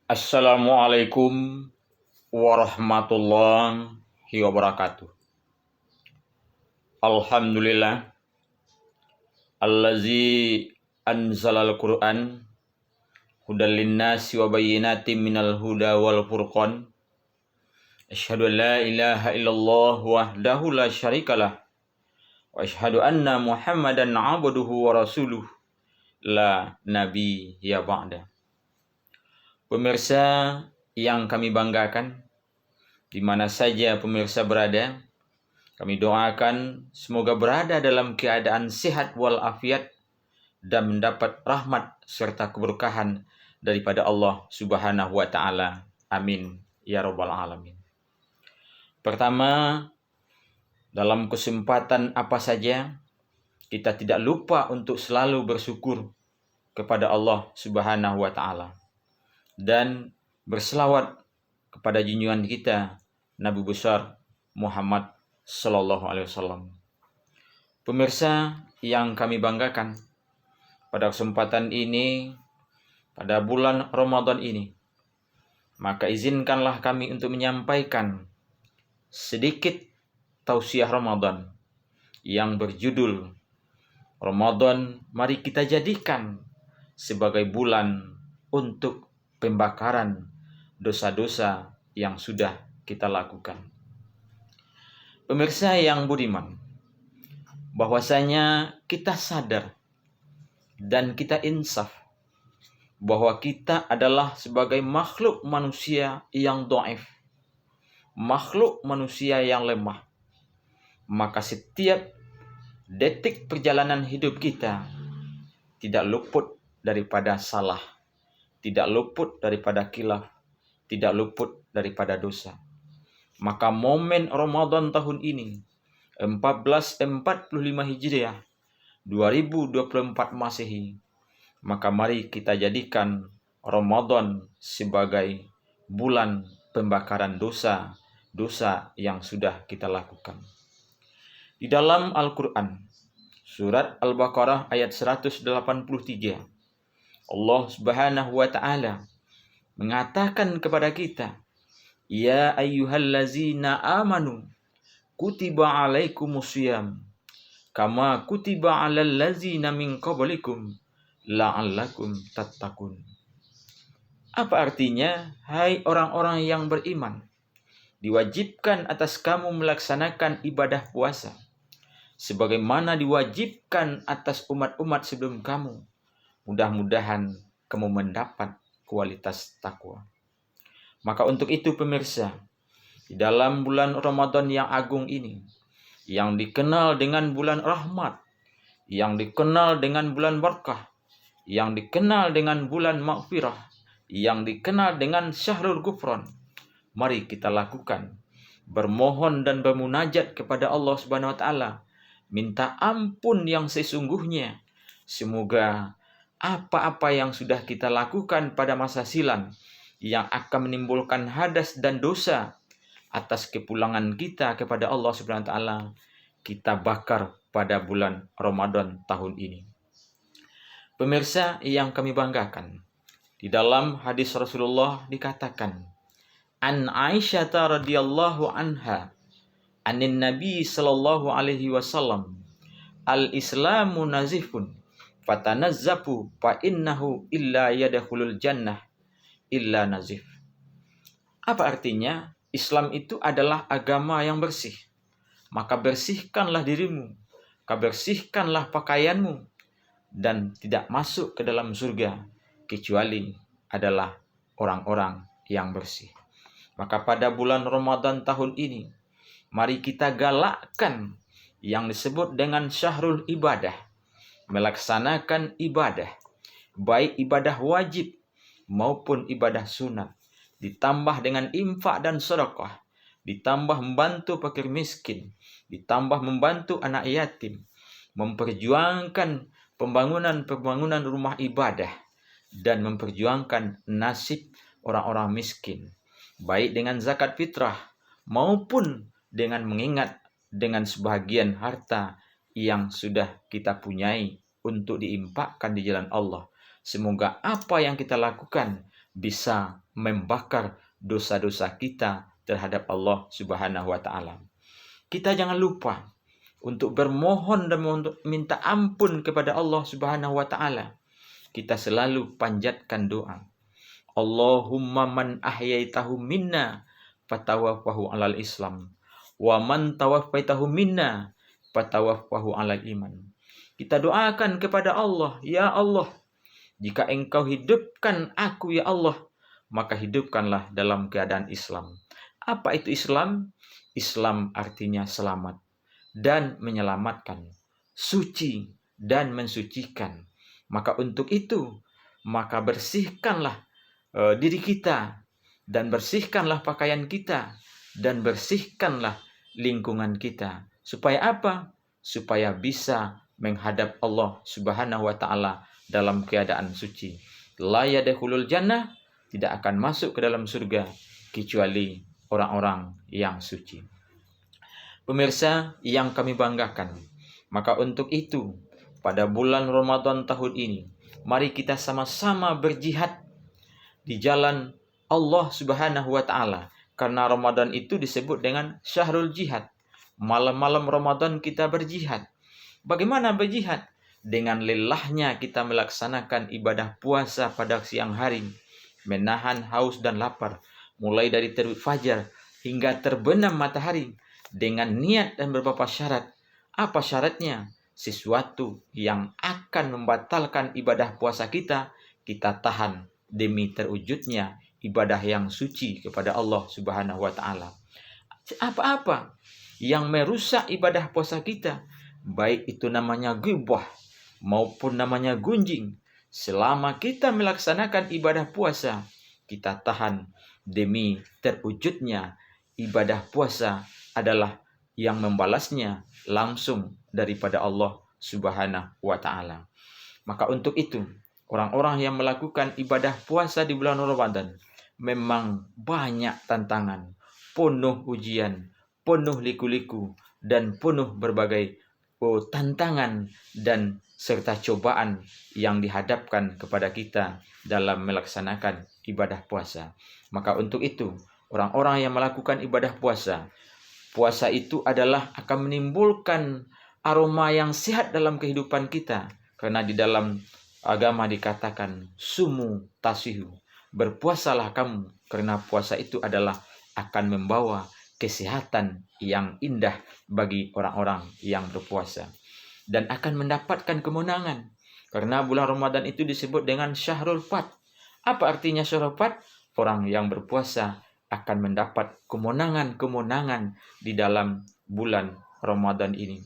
Assalamualaikum warahmatullahi wabarakatuh. Alhamdulillah allazi anzalal Qur'an hudal linnasi wa bayyinatin minal huda wal furqan. Asyhadu an la ilaha illallah wahdahu la syarikalah wa asyhadu anna Muhammadan abduhu wa rasuluh la nabiyya ba'da. Pemirsa yang kami banggakan, di mana saja pemirsa berada, kami doakan semoga berada dalam keadaan sehat walafiat dan mendapat rahmat serta keberkahan daripada Allah Subhanahu wa taala. Amin ya rabbal alamin. Pertama, dalam kesempatan apa saja kita tidak lupa untuk selalu bersyukur kepada Allah Subhanahu wa taala dan berselawat kepada junjungan kita Nabi besar Muhammad sallallahu alaihi wasallam. Pemirsa yang kami banggakan, pada kesempatan ini, pada bulan Ramadan ini, maka izinkanlah kami untuk menyampaikan sedikit tausiah Ramadan yang berjudul Ramadan mari kita jadikan sebagai bulan untuk pembakaran dosa-dosa yang sudah kita lakukan. Pemirsa yang budiman, bahwasanya kita sadar dan kita insaf bahwa kita adalah sebagai makhluk manusia yang dhaif, makhluk manusia yang lemah. Maka setiap detik perjalanan hidup kita tidak luput daripada salah, tidak luput daripada khilaf, tidak luput daripada dosa. Maka momen Ramadan tahun ini 1445 Hijriah 2024 Masehi, maka mari kita jadikan Ramadan sebagai bulan pembakaran dosa yang sudah kita lakukan. Di dalam Al-Quran, surat Al-Baqarah ayat 183, Allah Subhanahu wa ta'ala mengatakan kepada kita, Ya ayyuhallazina amanu kutiba alaikumusiyam kama kutiba alal ladzina min qablikum la'allakum tattaqun. Apa artinya? Hai orang-orang yang beriman, diwajibkan atas kamu melaksanakan ibadah puasa sebagaimana diwajibkan atas umat-umat sebelum kamu. Mudah-mudahan kamu mendapat kualitas takwa. Maka untuk itu pemirsa, di dalam bulan Ramadan yang agung ini, yang dikenal dengan bulan rahmat, yang dikenal dengan bulan berkah, yang dikenal dengan bulan maghfirah, yang dikenal dengan syahrul ghufran, mari kita lakukan bermohon dan bermunajat kepada Allah Subhanahu wa taala, minta ampun yang sesungguhnya. Semoga apa-apa yang sudah kita lakukan pada masa silam yang akan menimbulkan hadas dan dosa atas kepulangan kita kepada Allah Subhanahu wa taala, kita bakar pada bulan Ramadan tahun ini. Pemirsa yang kami banggakan, di dalam hadis Rasulullah dikatakan, An Aisyah radhiyallahu anha, anin Nabi sallallahu alaihi wasallam, al-Islamu nazifun, fatanazzafu fa innahu illa yadkhulul jannah illa nazif. Apa artinya? Islam itu adalah agama yang bersih. Maka bersihkanlah dirimu, bersihkanlah pakaianmu, dan tidak masuk ke dalam surga kecuali adalah orang-orang yang bersih. Maka pada bulan Ramadan tahun ini, mari kita galakkan yang disebut dengan syahrul ibadah, melaksanakan ibadah, baik ibadah wajib maupun ibadah sunat, ditambah dengan infak dan sedekah, ditambah membantu fakir miskin, ditambah membantu anak yatim, memperjuangkan pembangunan rumah ibadah, dan memperjuangkan nasib orang-orang miskin, baik dengan zakat fitrah maupun dengan mengingat dengan sebahagian harta yang sudah kita punyai untuk diinfakkan di jalan Allah. Semoga apa yang kita lakukan bisa membakar dosa-dosa kita terhadap Allah Subhanahu wa taala. Kita jangan lupa untuk bermohon dan untuk minta ampun kepada Allah Subhanahu wa taala. Kita selalu panjatkan doa. Allahumma man ahyaitahu minna fatawaffahu alal Islam wa man tawaffaitahu minna fatawaffahu alal iman. Kita doakan kepada Allah, ya Allah, jika engkau hidupkan aku ya Allah, maka hidupkanlah dalam keadaan Islam. Apa itu Islam? Islam artinya selamat dan menyelamatkan, suci dan mensucikan. Maka untuk itu, maka bersihkanlah diri kita, dan bersihkanlah pakaian kita, dan bersihkanlah lingkungan kita. Supaya apa? Supaya bisa menghadap Allah Subhanahu wa taala dalam keadaan suci. La yadkhulul jannah, tidak akan masuk ke dalam surga kecuali orang-orang yang suci. Pemirsa yang kami banggakan, maka untuk itu pada bulan Ramadan tahun ini, mari kita sama-sama berjihad di jalan Allah Subhanahu wa taala. Karena Ramadan itu disebut dengan syahrul jihad. Malam-malam Ramadan kita berjihad. Bagaimana berjihad? Dengan lelahnya kita melaksanakan ibadah puasa pada siang hari, menahan haus dan lapar, mulai dari terbit fajar hingga terbenam matahari, dengan niat dan beberapa syarat. Apa syaratnya? Sesuatu yang akan membatalkan ibadah puasa kita tahan demi terwujudnya ibadah yang suci kepada Allah Subhanahu wa taala. Apa-apa yang merusak ibadah puasa kita, baik itu namanya ghibah maupun namanya gunjing, selama kita melaksanakan ibadah puasa, kita tahan demi terwujudnya ibadah puasa adalah yang membalasnya langsung daripada Allah Subhanahu wa taala. Maka untuk itu, orang-orang yang melakukan ibadah puasa di bulan Ramadan memang banyak tantangan, penuh ujian, penuh liku-liku, dan penuh berbagai tantangan dan serta cobaan yang dihadapkan kepada kita dalam melaksanakan ibadah puasa. Maka untuk itu, orang-orang yang melakukan ibadah puasa itu adalah akan menimbulkan aroma yang sehat dalam kehidupan kita. Karena di dalam agama dikatakan, sumu tasihu, berpuasalah kamu, karena puasa itu adalah akan membawa kesehatan yang indah bagi orang-orang yang berpuasa. Dan akan mendapatkan kemenangan. Karena bulan Ramadan itu disebut dengan Syahrul Fat. Apa artinya Syahrul Fat? Orang yang berpuasa akan mendapat kemenangan-kemenangan di dalam bulan Ramadan ini.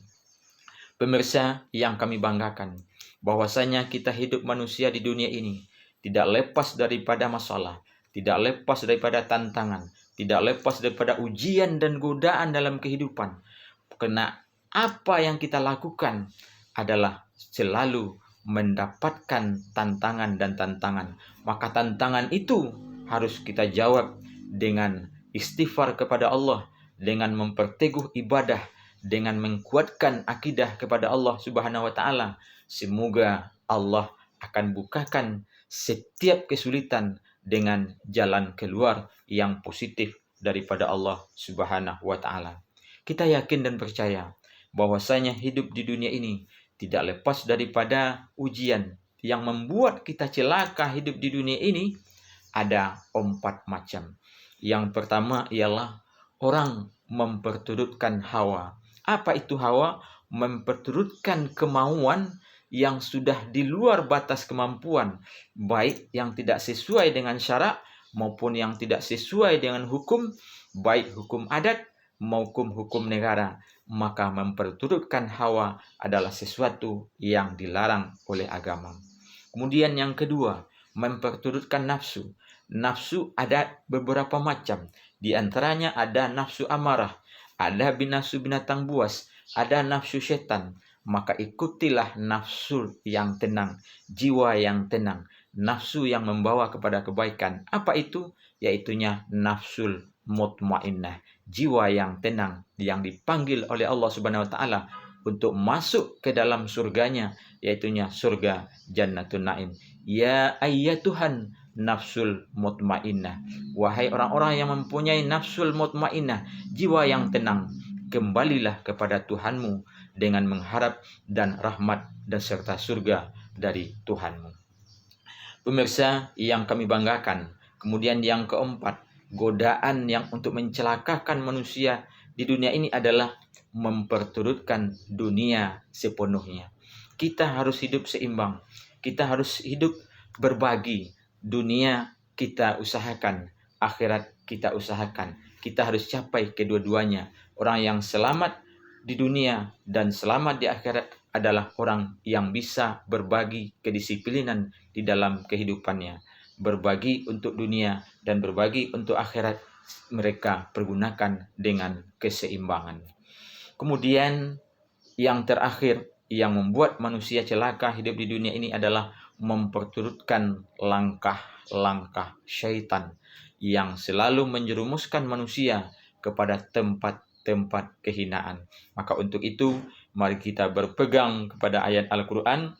Pemirsa yang kami banggakan, bahwasanya kita hidup manusia di dunia ini tidak lepas daripada masalah, tidak lepas daripada tantangan, tidak lepas daripada ujian dan godaan dalam kehidupan. Karena apa yang kita lakukan adalah selalu mendapatkan tantangan dan tantangan. Maka tantangan itu harus kita jawab dengan istighfar kepada Allah, dengan memperteguh ibadah, dengan menguatkan akidah kepada Allah Subhanahu wa taala. Semoga Allah akan bukakan setiap kesulitan dengan jalan keluar yang positif daripada Allah Subhanahu wa taala. Kita yakin dan percaya bahwasanya hidup di dunia ini tidak lepas daripada ujian yang membuat kita celaka. Hidup di dunia ini ada 4 macam. Yang pertama ialah orang memperturutkan hawa. Apa itu hawa? Memperturutkan kemauan yang sudah di luar batas kemampuan, baik yang tidak sesuai dengan syarak maupun yang tidak sesuai dengan hukum, baik hukum adat maupun hukum negara. Maka memperturutkan hawa adalah sesuatu yang dilarang oleh agama. Kemudian yang kedua, memperturutkan nafsu. Nafsu ada beberapa macam. Di antaranya ada nafsu amarah, ada nafsu binatang buas, ada nafsu setan. Maka ikutilah nafsu yang tenang, jiwa yang tenang, nafsu yang membawa kepada kebaikan. Apa itu? Yaitunya nafsul mutmainnah, jiwa yang tenang yang dipanggil oleh Allah Subhanahu wa taala untuk masuk ke dalam surganya, yaitunya surga Jannatun Naim. Ya ayyatuhan nafsul mutmainnah. Wahai orang-orang yang mempunyai nafsul mutmainnah, jiwa yang tenang, kembalilah kepada Tuhanmu dengan mengharap dan rahmat dan serta surga dari Tuhanmu. Pemirsa yang kami banggakan, kemudian yang keempat, godaan yang untuk mencelakakan manusia di dunia ini adalah memperturutkan dunia sepenuhnya. Kita harus hidup seimbang. Kita harus hidup berbagi. Dunia kita usahakan, akhirat kita usahakan. Kita harus capai kedua-duanya. Orang yang selamat di dunia dan selamat di akhirat adalah orang yang bisa berbagi kedisiplinan di dalam kehidupannya. Berbagi untuk dunia dan berbagi untuk akhirat, mereka pergunakan dengan keseimbangan. Kemudian yang terakhir yang membuat manusia celaka hidup di dunia ini adalah memperturutkan langkah-langkah syaitan yang selalu menjerumuskan manusia kepada tempat-tempat kehinaan. Maka untuk itu, mari kita berpegang kepada ayat Al-Quran.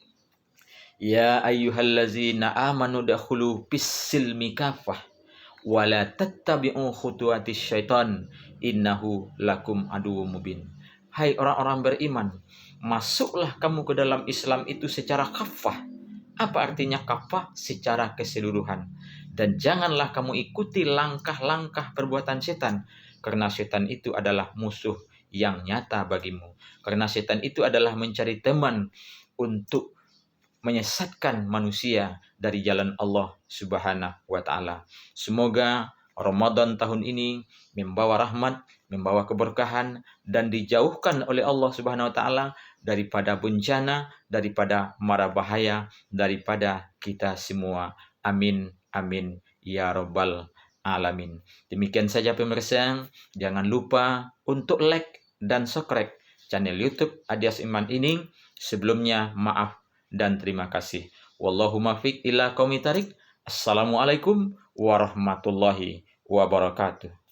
Ya ayyuhallazina amanu dakhulu fis-silmi kafah wa la tattabi'u khutuwatis syaitan innahu lakum aduwwum mubin. Hai orang-orang beriman, masuklah kamu ke dalam Islam itu secara kafah. Apa artinya kafah? Secara keseluruhan. Dan janganlah kamu ikuti langkah-langkah perbuatan setan, karena setan itu adalah musuh yang nyata bagimu. Karena setan itu adalah mencari teman untuk menyesatkan manusia dari jalan Allah Subhanahu wa Ta'ala. Semoga Ramadan tahun ini membawa rahmat, membawa keberkahan, dan dijauhkan oleh Allah Subhanahu wa Ta'ala daripada bencana, daripada mara bahaya, daripada kita semua. Amin, amin, ya Rabbal Alamin. Demikian saja pemirsa, jangan lupa untuk like dan subscribe channel YouTube Adyas Iman ini. Sebelumnya maaf dan terima kasih. Wallahu muwaffiq ila qaumit thoriq. Assalamualaikum warahmatullahi wabarakatuh.